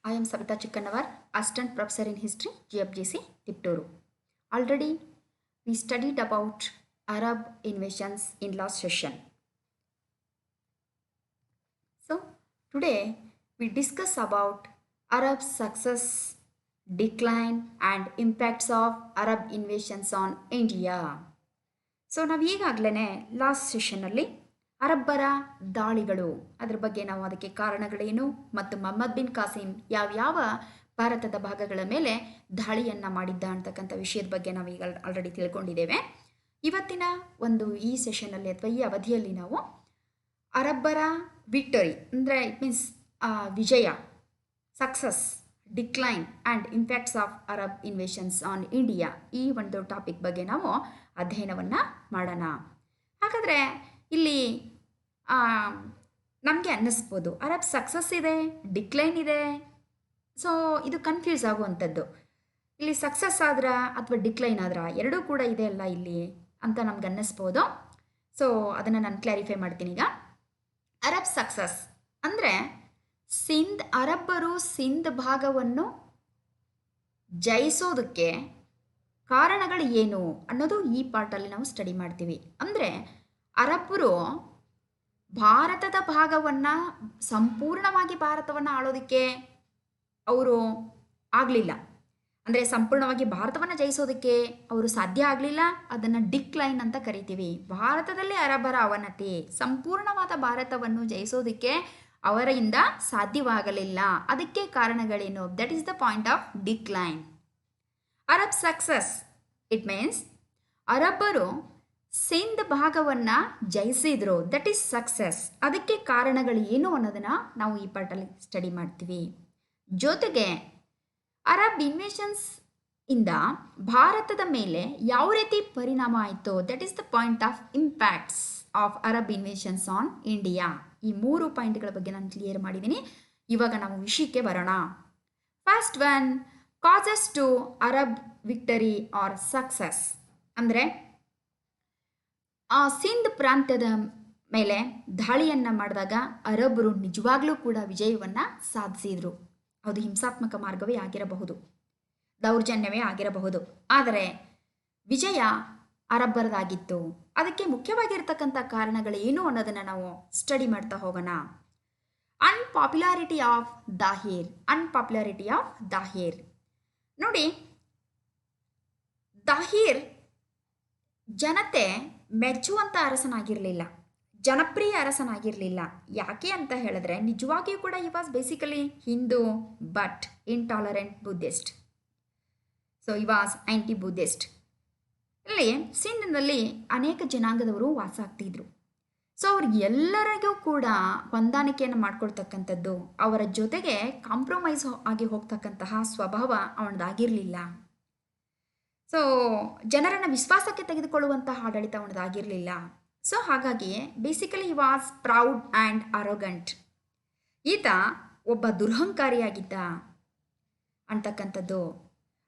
I am Savita Chikkanawar, Assistant Professor in History, GFGC, Tipturu. Already we studied about Arab invasions in last session. So today we discuss about Arab success, decline and impacts of Arab invasions on India. So ನಾವು ಈಗಾಗಲೇ last ಸೆಷನ್ನಲ್ಲಿ ಅರಬ್ಬರ ದಾಳಿಗಳು ಅದರ ಬಗ್ಗೆ ನಾವು ಅದಕ್ಕೆ ಕಾರಣಗಳೇನು ಮತ್ತು ಮೊಹಮ್ಮದ್ ಬಿನ್ ಕಾಸಿಂ ಯಾವ್ಯಾವ ಭಾರತದ ಭಾಗಗಳ ಮೇಲೆ ದಾಳಿಯನ್ನು ಮಾಡಿದ್ದ ಅಂತಕ್ಕಂಥ ವಿಷಯದ ಬಗ್ಗೆ ನಾವು ಈಗ ಆಲ್ರೆಡಿ ತಿಳ್ಕೊಂಡಿದ್ದೇವೆ. ಇವತ್ತಿನ ಈ ಸೆಷನ್ನಲ್ಲಿ ಅಥವಾ ಈ ಅವಧಿಯಲ್ಲಿ ನಾವು ಅರಬ್ಬರ ವಿಕ್ಟರಿ ಅಂದರೆ ಇಟ್ ಮೀನ್ಸ್ ವಿಜಯ, success, decline and impacts of Arab invasions on India ಈ ಒಂದು ಟಾಪಿಕ್ ಬಗ್ಗೆ ನಾವು ಅಧ್ಯಯನವನ್ನು ಮಾಡೋಣ. ಹಾಗಾದರೆ ಇಲ್ಲಿ ನಮಗೆ ಅನ್ನಿಸ್ಬೋದು ಅರಬ್ ಸಕ್ಸಸ್ ಇದೆ, ಡಿಕ್ಲೈನ್ ಇದೆ, ಸೊ ಇದು ಕನ್ಫ್ಯೂಸ್ ಆಗುವಂಥದ್ದು. ಇಲ್ಲಿ ಸಕ್ಸಸ್ ಆದ್ರ ಅಥವಾ ಡಿಕ್ಲೈನ್ ಆದ್ರ ಎರಡೂ ಕೂಡ ಇದೆ ಅಲ್ಲ ಇಲ್ಲಿ ಅಂತ ನಮ್ಗೆ ಅನ್ನಿಸ್ಬೋದು. ಸೊ ಅದನ್ನು ನಾನು ಕ್ಲಾರಿಫೈ ಮಾಡ್ತೀನಿ. ಈಗ ಅರಬ್ ಸಕ್ಸಸ್ ಅಂದರೆ ಅರಬ್ಬರು ಸಿಂಧ್ ಭಾಗವನ್ನು ಜಯಿಸೋದಕ್ಕೆ ಕಾರಣಗಳು ಏನು ಅನ್ನೋದು ಈ ಪಾರ್ಟಲ್ಲಿ ನಾವು ಸ್ಟಡಿ ಮಾಡ್ತೀವಿ. ಅಂದರೆ ಅರಬ್ಬರು ಭಾರತದ ಭಾಗವನ್ನು ಸಂಪೂರ್ಣವಾಗಿ ಭಾರತವನ್ನು ಆಳೋದಕ್ಕೆ ಅವರು ಆಗಲಿಲ್ಲ. ಅಂದರೆ ಸಂಪೂರ್ಣವಾಗಿ ಭಾರತವನ್ನು ಜಯಿಸೋದಕ್ಕೆ ಅವರು ಸಾಧ್ಯ ಆಗಲಿಲ್ಲ. ಅದನ್ನು ಡಿಕ್ಲೈನ್ ಅಂತ ಕರಿತೀವಿ. ಭಾರತದಲ್ಲಿ ಅರಬ್ಬರ ಅವನತಿ, ಸಂಪೂರ್ಣವಾದ ಭಾರತವನ್ನು ಜಯಿಸೋದಕ್ಕೆ ಅವರಿಂದ ಸಾಧ್ಯವಾಗಲಿಲ್ಲ. ಅದಕ್ಕೆ ಕಾರಣಗಳೇನು? That is the point of decline. Arab success it means ಅರಬ್ಬರು ಸಿಂಧ್ ಭಾಗವನ್ನು ಜಯಿಸಿದ್ರು, ದಟ್ ಈಸ್ ಸಕ್ಸಸ್. ಅದಕ್ಕೆ ಕಾರಣಗಳು ಏನು ಅನ್ನೋದನ್ನು ನಾವು ಈ ಪಾರ್ಟಲ್ಲಿ ಸ್ಟಡಿ ಮಾಡ್ತೀವಿ. ಜೊತೆಗೆ ಅರಬ್ ಇನ್ವೇಷನ್ಸ್ ಇಂದ ಭಾರತದ ಮೇಲೆ ಯಾವ ರೀತಿ ಪರಿಣಾಮ ಆಯಿತು, that is the point of impacts of Arab invasions on India. ಈ 3 ಪಾಯಿಂಟ್ಗಳ ಬಗ್ಗೆ ನಾನು ಕ್ಲಿಯರ್ ಮಾಡಿದ್ದೀನಿ. ಇವಾಗ ನಾವು ವಿಷಯಕ್ಕೆ ಬರೋಣ. First one, causes to Arab victory or success. ಅಂದರೆ ಸಿಂಧ್ ಪ್ರಾಂತ್ಯದ ಮೇಲೆ ದಾಳಿಯನ್ನು ಮಾಡಿದಾಗ ಅರಬ್ಬರು ನಿಜವಾಗ್ಲೂ ಕೂಡ ವಿಜಯವನ್ನು ಸಾಧಿಸಿದರು. ಅದು ಹಿಂಸಾತ್ಮಕ ಮಾರ್ಗವೇ ಆಗಿರಬಹುದು, ದೌರ್ಜನ್ಯವೇ ಆಗಿರಬಹುದು, ಆದರೆ ವಿಜಯ ಅರಬ್ಬರದಾಗಿತ್ತು. ಅದಕ್ಕೆ ಮುಖ್ಯವಾಗಿರ್ತಕ್ಕಂಥ ಕಾರಣಗಳು ಏನು ಅನ್ನೋದನ್ನು ನಾವು ಸ್ಟಡಿ ಮಾಡ್ತಾ ಹೋಗೋಣ. ಅನ್ಪಾಪ್ಯುಲಾರಿಟಿ ಆಫ್ ದಾಹಿರ್. ನೋಡಿ, ದಾಹಿರ್ ಜನತೆ ಮೆಚ್ಚುವಂಥ ಅರಸನಾಗಿರಲಿಲ್ಲ, ಜನಪ್ರಿಯ ಅರಸನಾಗಿರಲಿಲ್ಲ. ಯಾಕೆ ಅಂತ ಹೇಳಿದ್ರೆ ನಿಜವಾಗಿಯೂ ಕೂಡ ಈ was basically Hindu but intolerant Buddhist. So ಈ ವಾಸ್ ಆಂಟಿ ಬುದ್ಧಿಸ್ಟ್. ಇಲ್ಲಿ ಸಿಂಧ್ನಲ್ಲಿ ಅನೇಕ ಜನಾಂಗದವರು ವಾಸ ಆಗ್ತಿದ್ರು. ಸೊ ಅವ್ರಿಗೆಲ್ಲರಿಗೂ ಕೂಡ ಹೊಂದಾಣಿಕೆಯನ್ನು ಮಾಡ್ಕೊಳ್ತಕ್ಕಂಥದ್ದು, ಅವರ ಜೊತೆಗೆ ಕಾಂಪ್ರಮೈಸ್ ಆಗಿ ಹೋಗ್ತಕ್ಕಂತಹ ಸ್ವಭಾವ ಅವನದಾಗಿರಲಿಲ್ಲ. ಸೊ ಜನರನ್ನು ವಿಶ್ವಾಸಕ್ಕೆ ತೆಗೆದುಕೊಳ್ಳುವಂತಹ ಆಡಳಿತ ಅವನದಾಗಿರಲಿಲ್ಲ. ಸೊ ಹಾಗಾಗಿ ಬೇಸಿಕಲಿ ಈ ವಾಸ್ ಪ್ರೌಡ್ ಆ್ಯಂಡ್ ಅರೋಗಂಟ್. ಈತ ಒಬ್ಬ ದುರಹಂಕಾರಿಯಾಗಿದ್ದ ಅಂತಕ್ಕಂಥದ್ದು.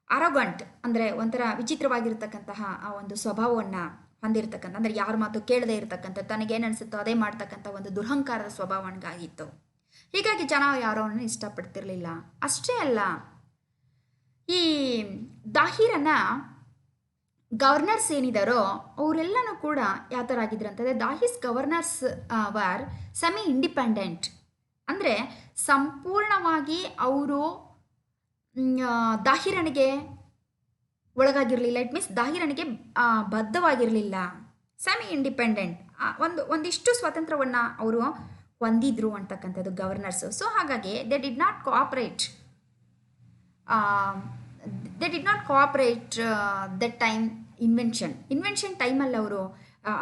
ಅರೋಗಂಟ್ ಅಂದರೆ ಒಂಥರ ವಿಚಿತ್ರವಾಗಿರ್ತಕ್ಕಂತಹ ಆ ಒಂದು ಸ್ವಭಾವವನ್ನು ಹೊಂದಿರತಕ್ಕಂಥ, ಅಂದರೆ ಯಾರ ಮಾತು ಕೇಳದೇ ಇರತಕ್ಕಂಥದ್ದು, ತನಗೇನು ಅನಿಸುತ್ತೋ ಅದೇ ಮಾಡ್ತಕ್ಕಂಥ ಒಂದು ದುರಹಂಕಾರದ ಸ್ವಭಾವ ಅವನಿಗಾಗಿತ್ತು. ಹೀಗಾಗಿ ಜನ ಯಾರೋನನ್ನು ಇಷ್ಟಪಡ್ತಿರ್ಲಿಲ್ಲ. ಅಷ್ಟೇ ಅಲ್ಲ, ಈ ದಾಹಿರನ್ನು ಗವರ್ನರ್ಸ್ ಏನಿದಾರೋ ಅವರೆಲ್ಲನೂ ಕೂಡ ಯಾವ ಥರ ಆಗಿದ್ರು ಅಂತಂದರೆ Dahir's governors were semi independent. ಅಂದರೆ ಸಂಪೂರ್ಣವಾಗಿ ಅವರು ದಾಹಿರನಿಗೆ ಒಳಗಾಗಿರಲಿಲ್ಲ. ಇಟ್ ಮೀನ್ಸ್ ದಾಹಿರನಿಗೆ ಬದ್ಧವಾಗಿರಲಿಲ್ಲ. ಸೆಮಿ ಇಂಡಿಪೆಂಡೆಂಟ್, ಒಂದಿಷ್ಟು ಸ್ವಾತಂತ್ರ್ಯವನ್ನು ಅವರು ಹೊಂದಿದ್ರು ಅಂತಕ್ಕಂಥದ್ದು ಗವರ್ನರ್ಸು. ಸೊ ಹಾಗಾಗಿ they did not cooperate that time invention ಟೈಮಲ್ಲಿ ಅವರು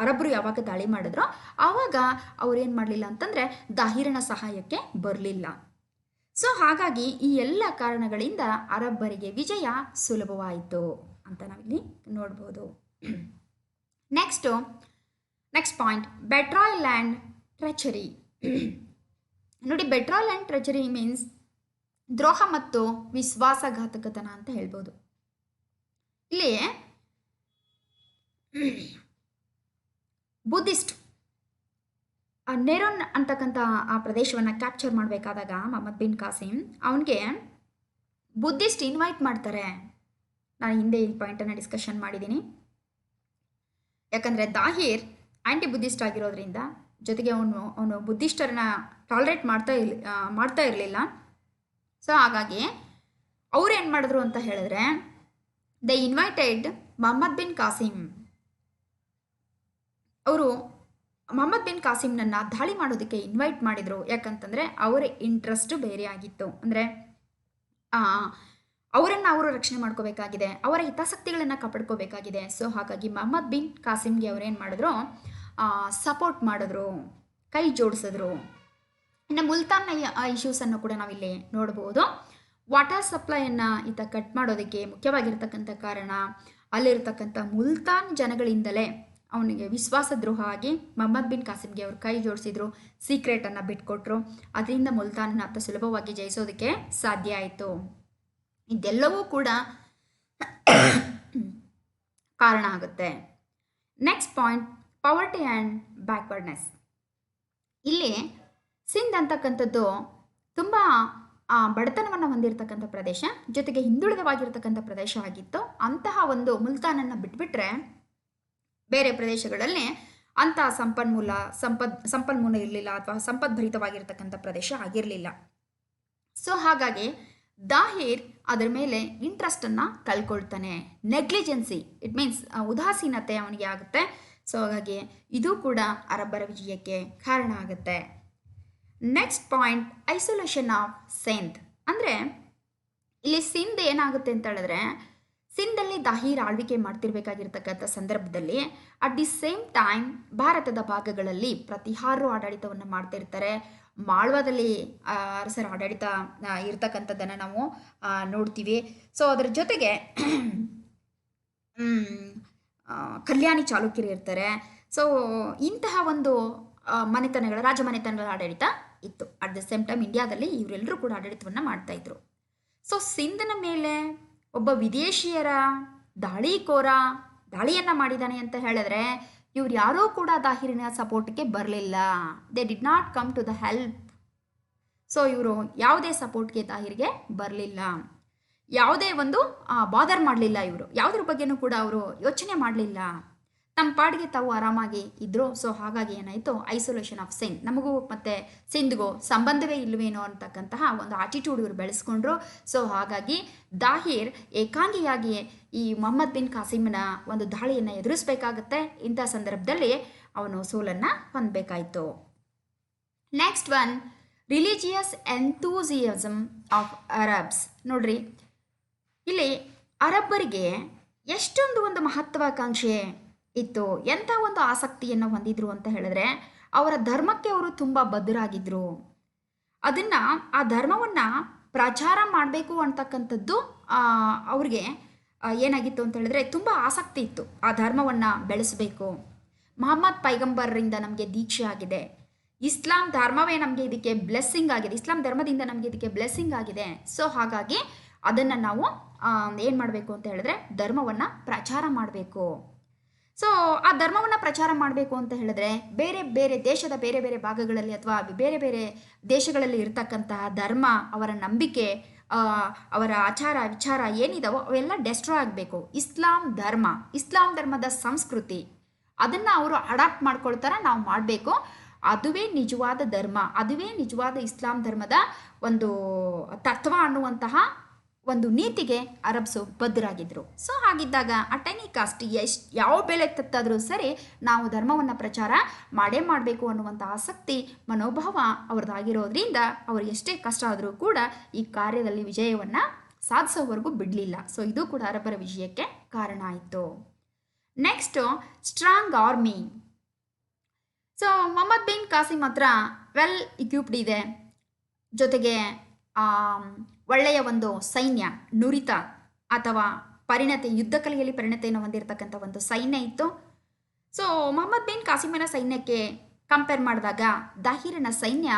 ಅರಬ್ಬರು ಯಾವಾಗ ದಾಳಿ ಮಾಡಿದ್ರೋ ಆವಾಗ ಅವ್ರು ಏನು ಮಾಡಲಿಲ್ಲ ಅಂತಂದರೆ ದಾಹಿರನ ಸಹಾಯಕ್ಕೆ ಬರಲಿಲ್ಲ. ಸೊ ಹಾಗಾಗಿ ಈ ಎಲ್ಲ ಕಾರಣಗಳಿಂದ ಅರಬ್ಬರಿಗೆ ವಿಜಯ ಸುಲಭವಾಯಿತು ಅಂತ ನಾವಿಲ್ಲಿ ನೋಡ್ಬೋದು. Next point, betrayal and treachery. ನೋಡಿ, ಬೆಟ್ರಾಯಲ್ ಆ್ಯಂಡ್ ಟ್ರೆಚರಿ ಮೀನ್ಸ್ ದ್ರೋಹ ಮತ್ತು ವಿಶ್ವಾಸಘಾತಕತನ ಅಂತ ಹೇಳ್ಬೋದು. ಇಲ್ಲಿ ಬುದ್ಧಿಸ್ಟ್ ನೆರೋನ್ ಅಂತಕ್ಕಂಥ ಆ ಪ್ರದೇಶವನ್ನು ಕ್ಯಾಪ್ಚರ್ ಮಾಡಬೇಕಾದಾಗ ಮೊಹಮ್ಮದ್ ಬಿನ್ ಕಾಸಿಂ ಅವನಿಗೆ ಬುದ್ಧಿಸ್ಟ್ ಇನ್ವೈಟ್ ಮಾಡ್ತಾರೆ. ನಾನು ಹಿಂದೆ ಈ ಪಾಯಿಂಟನ್ನು ಡಿಸ್ಕಷನ್ ಮಾಡಿದ್ದೀನಿ. ಯಾಕಂದರೆ ದಾಹಿರ್ ಆ್ಯಂಟಿ ಬುದ್ಧಿಸ್ಟ್ ಆಗಿರೋದ್ರಿಂದ, ಜೊತೆಗೆ ಅವನು ಬುದ್ಧಿಸ್ಟರನ್ನ ಟಾಲರೇಟ್ ಮಾಡ್ತಾ ಇರಲಿಲ್ಲ. ಸೊ ಹಾಗಾಗಿ ಅವ್ರು ಏನು ಮಾಡಿದ್ರು ಅಂತ ಹೇಳಿದ್ರೆ, ದೇ ಇನ್ವೈಟೆಡ್ ಮೊಹಮ್ಮದ್ ಬಿನ್ ಕಾಸಿಂ. ಅವರು ಮೊಹಮ್ಮದ್ ಬಿನ್ ಕಾಸಿಂನನ್ನು ದಾಳಿ ಮಾಡೋದಕ್ಕೆ ಇನ್ವೈಟ್ ಮಾಡಿದರು. ಯಾಕಂತಂದರೆ ಅವರ ಇಂಟ್ರೆಸ್ಟ್ ಬೇರೆ ಆಗಿತ್ತು. ಅಂದರೆ ಅವರನ್ನು ಅವರು ರಕ್ಷಣೆ ಮಾಡ್ಕೋಬೇಕಾಗಿದೆ, ಅವರ ಹಿತಾಸಕ್ತಿಗಳನ್ನು ಕಾಪಾಡ್ಕೋಬೇಕಾಗಿದೆ. ಸೊ ಹಾಗಾಗಿ ಮೊಹಮ್ಮದ್ ಬಿನ್ ಕಾಸಿಂಗೆ ಅವರೇನು ಮಾಡಿದ್ರು, ಸಪೋರ್ಟ್ ಮಾಡಿದ್ರು, ಕೈ ಜೋಡಿಸಿದ್ರು. ಇನ್ನು ಮುಲ್ತಾನ್ನ ಇಶ್ಯೂಸನ್ನು ಕೂಡ ನಾವಿಲ್ಲಿ ನೋಡ್ಬೋದು. ವಾಟರ್ ಸಪ್ಲೈಯನ್ನು ಈತ ಕಟ್ ಮಾಡೋದಕ್ಕೆ ಮುಖ್ಯವಾಗಿರ್ತಕ್ಕಂಥ ಕಾರಣ ಅಲ್ಲಿರ್ತಕ್ಕಂಥ ಮುಲ್ತಾನ್ ಜನಗಳಿಂದಲೇ ಅವನಿಗೆ ವಿಶ್ವಾಸದ್ರೋಹ ಆಗಿ ಮೊಹಮ್ಮದ್ ಬಿನ್ ಕಾಸಿಂಗೆ ಅವರು ಕೈ ಜೋಡಿಸಿದ್ರು, ಸೀಕ್ರೆಟನ್ನು ಬಿಟ್ಕೊಟ್ರು. ಅದರಿಂದ ಮುಲ್ತಾನನ್ನು ಅತ್ತ ಸುಲಭವಾಗಿ ಜಯಿಸೋದಕ್ಕೆ ಸಾಧ್ಯ ಆಯಿತು. ಇದೆಲ್ಲವೂ ಕೂಡ ಕಾರಣ ಆಗುತ್ತೆ. Next point, ಪವರ್ಟಿ and backwardness. ಇಲ್ಲಿ ಸಿಂಧ್ ಅಂತಕ್ಕಂಥದ್ದು ತುಂಬ ಬಡತನವನ್ನು ಹೊಂದಿರತಕ್ಕಂಥ ಪ್ರದೇಶ, ಜೊತೆಗೆ ಹಿಂದುಳಿದವಾಗಿರ್ತಕ್ಕಂಥ ಪ್ರದೇಶ ಆಗಿತ್ತು. ಅಂತಹ ಒಂದು ಮುಲ್ತಾನನ್ನು ಬಿಟ್ಬಿಟ್ರೆ ಬೇರೆ ಪ್ರದೇಶಗಳಲ್ಲಿ ಅಂತಹ ಸಂಪನ್ಮೂಲ ಇರಲಿಲ್ಲ, ಅಥವಾ ಸಂಪದ್ಭರಿತವಾಗಿರ್ತಕ್ಕಂಥ ಪ್ರದೇಶ ಆಗಿರಲಿಲ್ಲ. ಸೊ ಹಾಗಾಗಿ ದಾಹಿರ್ ಅದರ ಮೇಲೆ ಇಂಟ್ರೆಸ್ಟನ್ನು ಕಳ್ಕೊಳ್ತಾನೆ. ನೆಗ್ಲಿಜೆನ್ಸಿ, ಇಟ್ ಮೀನ್ಸ್ ಉದಾಸೀನತೆ ಅವನಿಗೆ ಆಗುತ್ತೆ. ಸೊ ಹಾಗಾಗಿ ಇದು ಕೂಡ ಅರಬ್ಬರ ವಿಜಯಕ್ಕೆ ಕಾರಣ ಆಗುತ್ತೆ. Next point, isolation of Sindh. ಅಂದರೆ ಇಲ್ಲಿ ಸಿಂಧ್ ಏನಾಗುತ್ತೆ ಅಂತ ಹೇಳಿದ್ರೆ, ಸಿಂಧಲ್ಲಿ ದಾಹಿರ್ ಆಳ್ವಿಕೆ ಮಾಡ್ತಿರ್ಬೇಕಾಗಿರ್ತಕ್ಕಂಥ ಸಂದರ್ಭದಲ್ಲಿ ಅಟ್ ದಿ ಸೇಮ್ ಟೈಮ್ ಭಾರತದ ಭಾಗಗಳಲ್ಲಿ ಪ್ರತಿಹಾರ ಆಡಳಿತವನ್ನು ಮಾಡ್ತಿರ್ತಾರೆ. ಮಾಳ್ವಾದಲ್ಲಿ ಅರಸರ ಆಡಳಿತ ಇರ್ತಕ್ಕಂಥದ್ದನ್ನು ನಾವು ನೋಡ್ತೀವಿ. ಸೊ ಅದರ ಜೊತೆಗೆ ಕಲ್ಯಾಣಿ ಚಾಲುಕ್ಯರು ಇರ್ತಾರೆ. ಸೊ ಇಂತಹ ಒಂದು ರಾಜಮನೆತನಗಳ ಆಡಳಿತ ಇತ್ತು. ಅಟ್ ದ ಸೇಮ್ ಟೈಮ್ ಇಂಡಿಯಾದಲ್ಲಿ ಇವರೆಲ್ಲರೂ ಕೂಡ ಆಡಳಿತವನ್ನು ಮಾಡ್ತಾಯಿದ್ರು. ಸೊ ಸಿಂಧನ ಮೇಲೆ ಒಬ್ಬ ವಿದೇಶಿಯರ ದಾಳಿಯನ್ನು ಮಾಡಿದ್ದಾನೆ ಅಂತ ಹೇಳಿದ್ರೆ, ಇವ್ರು ಯಾರೂ ಕೂಡ ದಾಹಿರಿನ ಸಪೋರ್ಟ್ಗೆ ಬರಲಿಲ್ಲ. They did not come to the help. So ಇವರು ಯಾವುದೇ ಸಪೋರ್ಟ್ಗೆ ದಾಹಿರಿಗೆ ಬರಲಿಲ್ಲ, ಯಾವುದೇ ಒಂದು ಬಾದರ್ ಮಾಡಲಿಲ್ಲ. ಇವರು ಯಾವುದ್ರ ಬಗ್ಗೆನೂ ಕೂಡ ಅವರು ಯೋಚನೆ ಮಾಡಲಿಲ್ಲ, ನಮ್ಮ ಪಾಡಿಗೆ ತಾವು ಆರಾಮಾಗಿ ಇದ್ದರು. ಸೊ ಹಾಗಾಗಿ ಏನಾಯಿತು, ಐಸೋಲೇಷನ್ ಆಫ್ ಸಿಂಧ್, ನಮಗೂ ಮತ್ತು ಸಿಂಧ್ಗೂ ಸಂಬಂಧವೇ ಇಲ್ಲವೇನೋ ಅಂತಕ್ಕಂತಹ ಒಂದು ಆಟಿಟ್ಯೂಡ್ ಇವರು ಬೆಳೆಸ್ಕೊಂಡ್ರು. ಸೊ ಹಾಗಾಗಿ ದಾಹಿರ್ ಏಕಾಂಗಿಯಾಗಿ ಈ ಮೊಹಮ್ಮದ್ ಬಿನ್ ಕಾಸಿಂನ ಒಂದು ದಾಳಿಯನ್ನು ಎದುರಿಸಬೇಕಾಗತ್ತೆ. ಇಂಥ ಸಂದರ್ಭದಲ್ಲಿ ಅವನು ಸೋಲನ್ನು ಹೊಂದಬೇಕಾಯಿತು. Next one, religious enthusiasm of Arabs. ನೋಡ್ರಿ, ಇಲ್ಲಿ ಅರಬ್ಬರಿಗೆ ಎಷ್ಟೊಂದು ಒಂದು ಮಹತ್ವಾಕಾಂಕ್ಷೆ ಇತ್ತು, ಎಂಥ ಒಂದು ಆಸಕ್ತಿಯನ್ನು ಹೊಂದಿದ್ರು ಅಂತ ಹೇಳಿದ್ರೆ, ಅವರ ಧರ್ಮಕ್ಕೆ ಅವರು ತುಂಬ ಬದ್ಧರಾಗಿದ್ದರು. ಆ ಧರ್ಮವನ್ನು ಪ್ರಚಾರ ಮಾಡಬೇಕು ಅಂತಕ್ಕಂಥದ್ದು ಅವ್ರಿಗೆ ಏನಾಗಿತ್ತು ಅಂತ ಹೇಳಿದ್ರೆ ತುಂಬ ಆಸಕ್ತಿ ಇತ್ತು. ಆ ಧರ್ಮವನ್ನು ಬೆಳೆಸಬೇಕು. ಮೊಹಮ್ಮದ್ ಪೈಗಂಬರ್ರಿಂದ ನಮಗೆ ದೀಕ್ಷೆ ಆಗಿದೆ, ಇಸ್ಲಾಂ ಧರ್ಮವೇ ನಮಗೆ ಇದಕ್ಕೆ ಬ್ಲೆಸ್ಸಿಂಗ್ ಆಗಿದೆ, ಇಸ್ಲಾಂ ಧರ್ಮದಿಂದ ನಮಗೆ ಇದಕ್ಕೆ ಬ್ಲೆಸ್ಸಿಂಗ್ ಆಗಿದೆ. ಸೊ ಹಾಗಾಗಿ ಅದನ್ನು ನಾವು ಏನು ಮಾಡಬೇಕು ಅಂತ ಹೇಳಿದ್ರೆ, ಧರ್ಮವನ್ನು ಪ್ರಚಾರ ಮಾಡಬೇಕು. ಸೊ ಆ ಧರ್ಮವನ್ನು ಪ್ರಚಾರ ಮಾಡಬೇಕು ಅಂತ ಹೇಳಿದ್ರೆ, ದೇಶದ ಬೇರೆ ಬೇರೆ ಭಾಗಗಳಲ್ಲಿ ಅಥವಾ ಬೇರೆ ಬೇರೆ ದೇಶಗಳಲ್ಲಿ ಇರ್ತಕ್ಕಂತಹ ಧರ್ಮ, ಅವರ ನಂಬಿಕೆ, ಅವರ ಆಚಾರ ವಿಚಾರ ಏನಿದಾವೋ ಅವೆಲ್ಲ ಡೆಸ್ಟ್ರಾಯ್ ಆಗಬೇಕು. ಇಸ್ಲಾಂ ಧರ್ಮದ ಸಂಸ್ಕೃತಿ ಅದನ್ನು ಅವರು ಅಡಾಪ್ಟ್ ಮಾಡ್ಕೊಳ್ತಾರ ನಾವು ಮಾಡಬೇಕು. ಅದುವೇ ನಿಜವಾದ ಧರ್ಮ, ಅದುವೇ ನಿಜವಾದ ಇಸ್ಲಾಂ ಧರ್ಮದ ಒಂದು ತತ್ವ ಅನ್ನುವಂತಹ ಒಂದು ನೀತಿಗೆ ಅರಬ್ಸು ಬದ್ಧರಾಗಿದ್ದರು. ಸೊ ಹಾಗಿದ್ದಾಗ ಅಟ್ ಎನಿ ಕಾಸ್ಟ್, ಯಾವ ಬೆಲೆ ತತ್ತಾದರೂ ಸರಿ ನಾವು ಧರ್ಮವನ್ನು ಪ್ರಚಾರ ಮಾಡಬೇಕು ಅನ್ನುವಂಥ ಆಸಕ್ತಿ ಮನೋಭಾವ ಅವ್ರದ್ದಾಗಿರೋದ್ರಿಂದ ಅವರು ಎಷ್ಟೇ ಕಷ್ಟ ಆದರೂ ಕೂಡ ಈ ಕಾರ್ಯದಲ್ಲಿ ವಿಜಯವನ್ನು ಸಾಧಿಸೋವರೆಗೂ ಬಿಡಲಿಲ್ಲ. ಸೊ ಇದು ಕೂಡ ಅರಬ್ಬರ ವಿಜಯಕ್ಕೆ ಕಾರಣ ಆಯಿತು. Next, strong army. So Muhammad bin Qasim ಹತ್ರ ವೆಲ್ ಇಕ್ವಿಪ್ಡ್ ಇದೆ, ಜೊತೆಗೆ ಒಳ್ಳೆಯ ಒಂದು ಸೈನ್ಯ, ನುರಿತ ಅಥವಾ ಯುದ್ಧ ಕಲೆಯಲ್ಲಿ ಪರಿಣತಿಯನ್ನು ಹೊಂದಿರತಕ್ಕಂಥ ಒಂದು ಸೈನ್ಯ ಇತ್ತು. ಸೊ ಮೊಹಮ್ಮದ್ ಬಿನ್ ಕಾಸಿಮನ ಸೈನ್ಯಕ್ಕೆ ಕಂಪೇರ್ ಮಾಡಿದಾಗ ದಾಹಿರನ ಸೈನ್ಯ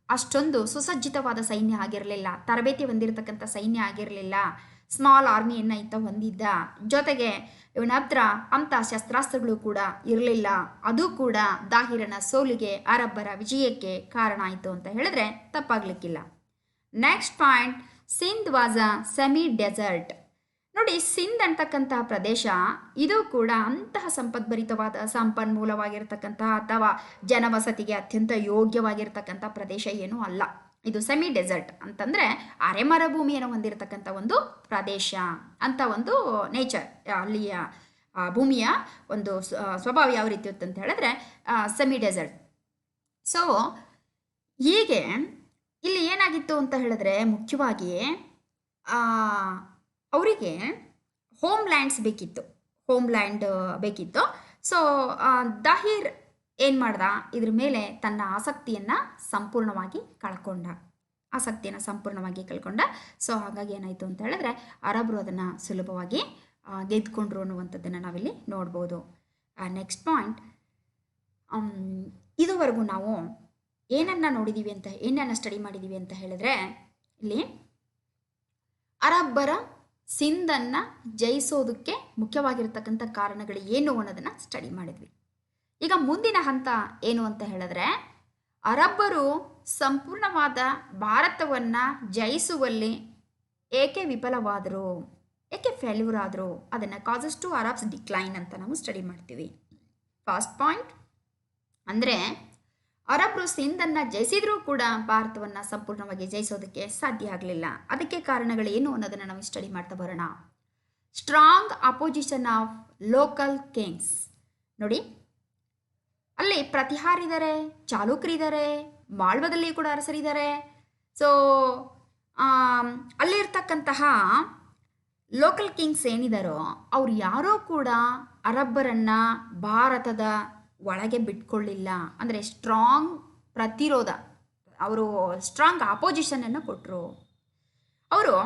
ಅಷ್ಟೊಂದು ಸುಸಜ್ಜಿತವಾದ ಸೈನ್ಯ ಆಗಿರಲಿಲ್ಲ, ತರಬೇತಿ ಹೊಂದಿರತಕ್ಕಂಥ ಸೈನ್ಯ ಆಗಿರಲಿಲ್ಲ. ಸ್ಮಾಲ್ ಆರ್ಮಿಯನ್ನು ಈತ ಹೊಂದಿದ್ದ. ಜೊತೆಗೆ ಇವನ ಹತ್ರ ಅಂಥ ಶಸ್ತ್ರಾಸ್ತ್ರಗಳು ಕೂಡ ಇರಲಿಲ್ಲ. ಅದು ಕೂಡ ದಾಹಿರನ ಸೋಲಿಗೆ, ಅರಬ್ಬರ ವಿಜಯಕ್ಕೆ ಕಾರಣ ಆಯಿತು ಅಂತ ಹೇಳಿದ್ರೆ ತಪ್ಪಾಗ್ಲಿಕ್ಕಿಲ್ಲ. Next point, Sindh was a semi desert. ನೋಡಿ, ಸಿಂಧ್ ಅಂತಕ್ಕಂತಹ ಪ್ರದೇಶ ಇದು ಕೂಡ ಅಂತಹ ಸಂಪದ್ಭರಿತವಾದ ಸಂಪನ್ಮೂಲವಾಗಿರ್ತಕ್ಕಂತಹ ಅಥವಾ ಜನವಸತಿಗೆ ಅತ್ಯಂತ ಯೋಗ್ಯವಾಗಿರ್ತಕ್ಕಂಥ ಪ್ರದೇಶ ಏನೂ ಅಲ್ಲ. ಇದು ಸೆಮಿ ಡೆಸರ್ಟ್ ಅಂತಂದರೆ ಅರೆಮರುಭೂಮಿಯನ್ನು ಹೊಂದಿರತಕ್ಕಂಥ ಒಂದು ಪ್ರದೇಶ ಅಂತ ಒಂದು ನೇಚರ್, ಅಲ್ಲಿಯ ಭೂಮಿಯ ಒಂದು ಸ್ವಭಾವ ಯಾವ ರೀತಿ ಇತ್ತು ಅಂತ ಹೇಳಿದ್ರೆ ಸೆಮಿ ಡೆಸರ್ಟ್. ಸೊ ಹೀಗೆ ಇಲ್ಲಿ ಏನಾಗಿತ್ತು ಅಂತ ಹೇಳಿದ್ರೆ ಮುಖ್ಯವಾಗಿ ಅವರಿಗೆ ಹೋಮ್ಲ್ಯಾಂಡ್ಸ್ ಬೇಕಿತ್ತು, ಹೋಮ್ಲ್ಯಾಂಡ್ ಬೇಕಿತ್ತು. ಸೊ ದಾಹಿರ್ ಏನು ಮಾಡ್ದ, ಇದ್ರ ಮೇಲೆ ತನ್ನ ಆಸಕ್ತಿಯನ್ನು ಸಂಪೂರ್ಣವಾಗಿ ಕಳ್ಕೊಂಡ. ಸೊ ಹಾಗಾಗಿ ಏನಾಯಿತು ಅಂತ ಹೇಳಿದ್ರೆ ಅರಬರು ಅದನ್ನು ಸುಲಭವಾಗಿ ಗೆದ್ಕೊಂಡ್ರು ಅನ್ನುವಂಥದ್ದನ್ನು ನಾವಿಲ್ಲಿ ನೋಡ್ಬೋದು. ನೆಕ್ಸ್ಟ್ ಪಾಯಿಂಟ್, ಇದುವರೆಗೂ ನಾವು ಏನನ್ನು ಸ್ಟಡಿ ಮಾಡಿದ್ದೀವಿ ಅಂತ ಹೇಳಿದ್ರೆ ಇಲ್ಲಿ ಅರಬ್ಬರ ಸಿಂಧನ್ನು ಜಯಿಸೋದಕ್ಕೆ ಮುಖ್ಯವಾಗಿರ್ತಕ್ಕಂಥ ಕಾರಣಗಳು ಏನು ಅನ್ನೋದನ್ನು ಸ್ಟಡಿ ಮಾಡಿದ್ವಿ. ಈಗ ಮುಂದಿನ ಹಂತ ಏನು ಅಂತ ಹೇಳಿದ್ರೆ ಅರಬ್ಬರು ಸಂಪೂರ್ಣವಾದ ಭಾರತವನ್ನು ಜಯಿಸುವಲ್ಲಿ ಏಕೆ ವಿಫಲವಾದರು, ಏಕೆ ಫೇಲ್ಯೂರ್ ಆದರು, ಅದನ್ನು ಕಾಸಸ್ ಟು ಅರಬ್ಸ್ ಡಿಕ್ಲೈನ್ ಅಂತ ನಾವು ಸ್ಟಡಿ ಮಾಡ್ತೀವಿ. ಫಸ್ಟ್ ಪಾಯಿಂಟ್ ಅಂದರೆ ಅರಬ್ರು ಸಿಂಧನ್ನು ಜಯಿಸಿದ್ರೂ ಕೂಡ ಭಾರತವನ್ನು ಸಂಪೂರ್ಣವಾಗಿ ಜಯಿಸೋದಕ್ಕೆ ಸಾಧ್ಯ ಆಗಲಿಲ್ಲ. ಅದಕ್ಕೆ ಕಾರಣಗಳು ಏನು ಅನ್ನೋದನ್ನು ನಾವು ಸ್ಟಡಿ ಮಾಡ್ತಾ ಬರೋಣ. Strong opposition of local Kings. ನೋಡಿ, ಅಲ್ಲಿ ಪ್ರತಿಹಾರಿದ್ದಾರೆ, ಚಾಲುಕ್ಯರಿದ್ದಾರೆ, ಮಾಳ್ವದಲ್ಲಿ ಕೂಡ ಅರಸರಿದ್ದಾರೆ. ಸೊ ಅಲ್ಲಿರ್ತಕ್ಕಂತಹ ಲೋಕಲ್ ಕಿಂಗ್ಸ್ ಏನಿದಾರೋ ಅವ್ರು ಯಾರೂ ಕೂಡ ಅರಬ್ಬರನ್ನು ಭಾರತದ ಒಳಗೆ ಬಿಟ್ಕೊಳ್ಳಿಲ್ಲ. ಅಂದರೆ ಸ್ಟ್ರಾಂಗ್ ಪ್ರತಿರೋಧ, ಅವರು ಸ್ಟ್ರಾಂಗ್ ಅಪೋಸಿಷನನ್ನು ಕೊಟ್ಟರು. ಅವರು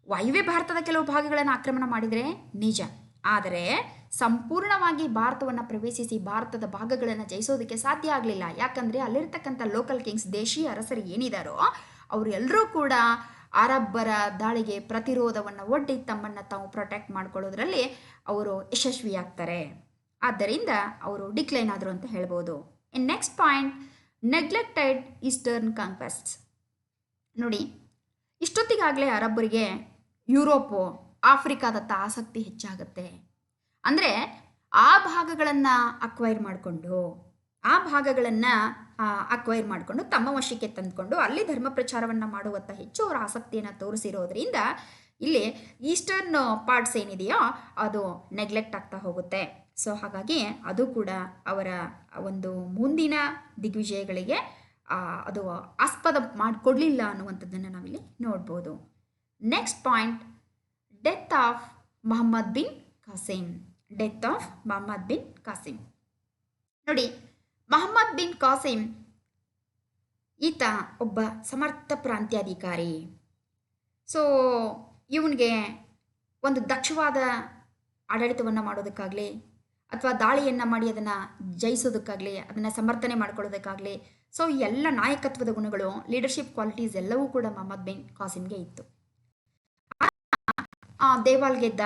ವಾಯುವ್ಯ ಭಾರತದ ಕೆಲವು ಭಾಗಗಳನ್ನು ಆಕ್ರಮಣ ಮಾಡಿದರೆ ನಿಜ, ಆದರೆ ಸಂಪೂರ್ಣವಾಗಿ ಭಾರತವನ್ನು ಪ್ರವೇಶಿಸಿ ಭಾರತದ ಭಾಗಗಳನ್ನು ಜಯಿಸೋದಕ್ಕೆ ಸಾಧ್ಯ ಆಗಲಿಲ್ಲ. ಯಾಕಂದರೆ ಅಲ್ಲಿರ್ತಕ್ಕಂಥ ಲೋಕಲ್ ಕಿಂಗ್ಸ್, ದೇಶೀಯ ಅರಸರು ಏನಿದಾರೋ ಅವರು ಎಲ್ಲರೂ ಕೂಡ ಅರಬ್ಬರ ದಾಳಿಗೆ ಪ್ರತಿರೋಧವನ್ನು ಒಡ್ಡಿ ತಮ್ಮನ್ನು ತಾವು ಪ್ರೊಟೆಕ್ಟ್ ಮಾಡ್ಕೊಳ್ಳೋದ್ರಲ್ಲಿ ಅವರು ಯಶಸ್ವಿಯಾಗ್ತಾರೆ. ಆದ್ದರಿಂದ ಅವರು ಡಿಕ್ಲೈನ್ ಆದರು ಅಂತ ಹೇಳ್ಬೋದು. In next point, neglected eastern conquests. ನೋಡಿ, ಇಷ್ಟೊತ್ತಿಗಾಗಲೇ ಅರಬ್ಬರಿಗೆ ಯುರೋಪು, ಆಫ್ರಿಕಾದತ್ತ ಆಸಕ್ತಿ ಹೆಚ್ಚಾಗುತ್ತೆ. ಅಂದರೆ ಆ ಭಾಗಗಳನ್ನು ಅಕ್ವೈರ್ ಮಾಡಿಕೊಂಡು ತಮ್ಮ ವಶಕ್ಕೆ ತಂದುಕೊಂಡು ಅಲ್ಲಿ ಧರ್ಮ ಪ್ರಚಾರವನ್ನು ಮಾಡುವತ್ತ ಹೆಚ್ಚು ಅವರ ಆಸಕ್ತಿಯನ್ನು ತೋರಿಸಿರೋದ್ರಿಂದ ಇಲ್ಲಿ ಈಸ್ಟರ್ನ್ ಪಾರ್ಟ್ಸ್ ಏನಿದೆಯೋ ಅದು ನೆಗ್ಲೆಕ್ಟ್ ಆಗ್ತಾ ಹೋಗುತ್ತೆ. ಸೊ ಹಾಗಾಗಿ ಅದು ಕೂಡ ಅವರ ಒಂದು ಮುಂದಿನ ದಿಗ್ವಿಜಯಗಳಿಗೆ ಅದು ಆಸ್ಪದ ಮಾಡಿಕೊಡ್ಲಿಲ್ಲ ಅನ್ನುವಂಥದ್ದನ್ನು ನಾವಿಲ್ಲಿ ನೋಡ್ಬೋದು. Next point, death of Muhammad bin Qasim. ನೋಡಿ, ಮೊಹಮ್ಮದ್ ಬಿನ್ ಕಾಸಿಂ ಈತ ಒಬ್ಬ ಸಮರ್ಥ ಪ್ರಾಂತ್ಯಾಧಿಕಾರಿ. ಸೊ ಇವನಿಗೆ ಒಂದು ದಕ್ಷವಾದ ಆಡಳಿತವನ್ನು ಮಾಡೋದಕ್ಕಾಗಲಿ ಅಥವಾ ದಾಳಿಯನ್ನು ಮಾಡಿ ಅದನ್ನು ಜಯಿಸೋದಕ್ಕಾಗಲಿ, ಅದನ್ನು ಸಮರ್ಥನೆ ಮಾಡ್ಕೊಳ್ಳೋದಕ್ಕಾಗಲಿ, ಸೊ ಎಲ್ಲ ನಾಯಕತ್ವದ ಗುಣಗಳು, ಲೀಡರ್ಶಿಪ್ ಕ್ವಾಲಿಟೀಸ್ ಎಲ್ಲವೂ ಕೂಡ ಮೊಹಮ್ಮದ್ ಬಿನ್ ಕಾಸಿಂಗೆ ಇತ್ತು. ದೇವಾಲ್ ಗೆದ್ದ,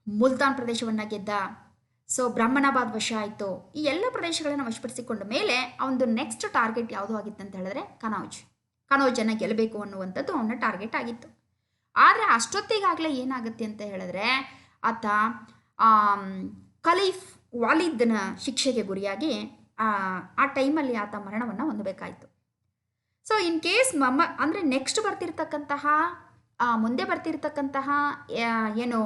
ಮುಲ್ತಾನ್ ಪ್ರದೇಶವನ್ನು ಗೆದ್ದ, ಸೊ ಬ್ರಹ್ಮಣಾಬಾದ್ ವಶ ಆಯಿತು. ಈ ಎಲ್ಲ ಪ್ರದೇಶಗಳನ್ನು ವಶಪಡಿಸಿಕೊಂಡ ಮೇಲೆ ಅವನದು ನೆಕ್ಸ್ಟ್ ಟಾರ್ಗೆಟ್ ಯಾವುದು ಆಗಿತ್ತು ಅಂತ ಹೇಳಿದ್ರೆ ಕನೌಜನ್ನು ಗೆಲ್ಲಬೇಕು ಅನ್ನುವಂಥದ್ದು ಅವನ ಟಾರ್ಗೆಟ್ ಆಗಿತ್ತು. ಆದರೆ ಅಷ್ಟೊತ್ತಿಗಾಗಲೇ ಏನಾಗುತ್ತೆ ಅಂತ ಹೇಳಿದ್ರೆ ಆತ ಖಲೀಫ್ ವಾಲಿದ್ನ ಶಿಕ್ಷೆಗೆ ಗುರಿಯಾಗಿ ಆ ಟೈಮಲ್ಲಿ ಆತ ಮರಣವನ್ನು ಹೊಂದಬೇಕಾಯಿತು. ಸೊ ಇನ್ ಕೇಸ್ ಅಂದರೆ ನೆಕ್ಸ್ಟ್ ಮುಂದೆ ಬರ್ತಿರ್ತಕ್ಕಂತಹ ಏನು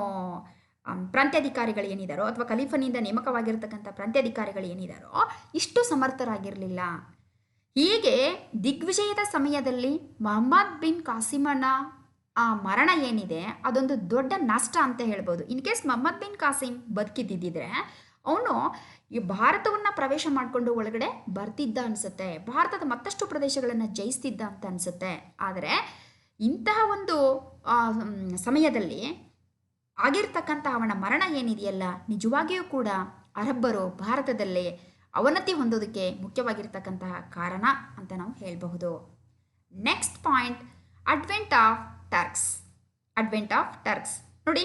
ಪ್ರಾಂತ್ಯಾಧಿಕಾರಿಗಳು ಏನಿದಾರೋ ಅಥವಾ ಖಲೀಫನಿಂದ ನೇಮಕವಾಗಿರ್ತಕ್ಕಂಥ ಪ್ರಾಂತ್ಯಾಧಿಕಾರಿಗಳು ಏನಿದಾರೋ ಇಷ್ಟು ಸಮರ್ಥರಾಗಿರಲಿಲ್ಲ. ಹೀಗೆ ದಿಗ್ವಿಜಯದ ಸಮಯದಲ್ಲಿ ಮೊಹಮ್ಮದ್ ಬಿನ್ ಕಾಸಿಮನ ಆ ಮರಣ ಏನಿದೆ ಅದೊಂದು ದೊಡ್ಡ ನಷ್ಟ ಅಂತ ಹೇಳ್ಬೋದು. ಇನ್ ಕೇಸ್ ಮೊಹಮ್ಮದ್ ಬಿನ್ ಕಾಸಿಂ ಬದುಕಿದ್ದಿದ್ರೆ ಅವನು ಈ ಭಾರತವನ್ನು ಪ್ರವೇಶ ಮಾಡಿಕೊಂಡು ಒಳಗಡೆ ಬರ್ತಿದ್ದ ಅನಿಸುತ್ತೆ, ಭಾರತದ ಮತ್ತಷ್ಟು ಪ್ರದೇಶಗಳನ್ನು ಜಯಿಸ್ತಿದ್ದ ಅಂತ ಅನಿಸುತ್ತೆ. ಆದರೆ ಇಂತಹ ಒಂದು ಸಮಯದಲ್ಲಿ ಆಗಿರ್ತಕ್ಕಂಥ ಅವನ ಮರಣ ಏನಿದೆಯಲ್ಲ, ನಿಜವಾಗಿಯೂ ಕೂಡ ಅರಬ್ಬರು ಭಾರತದಲ್ಲಿ ಅವನತಿ ಹೊಂದೋದಕ್ಕೆ ಮುಖ್ಯವಾಗಿರ್ತಕ್ಕಂತಹ ಕಾರಣ ಅಂತ ನಾವು ಹೇಳಬಹುದು. Next point, advent of Turks. Advent of Turks. ನೋಡಿ,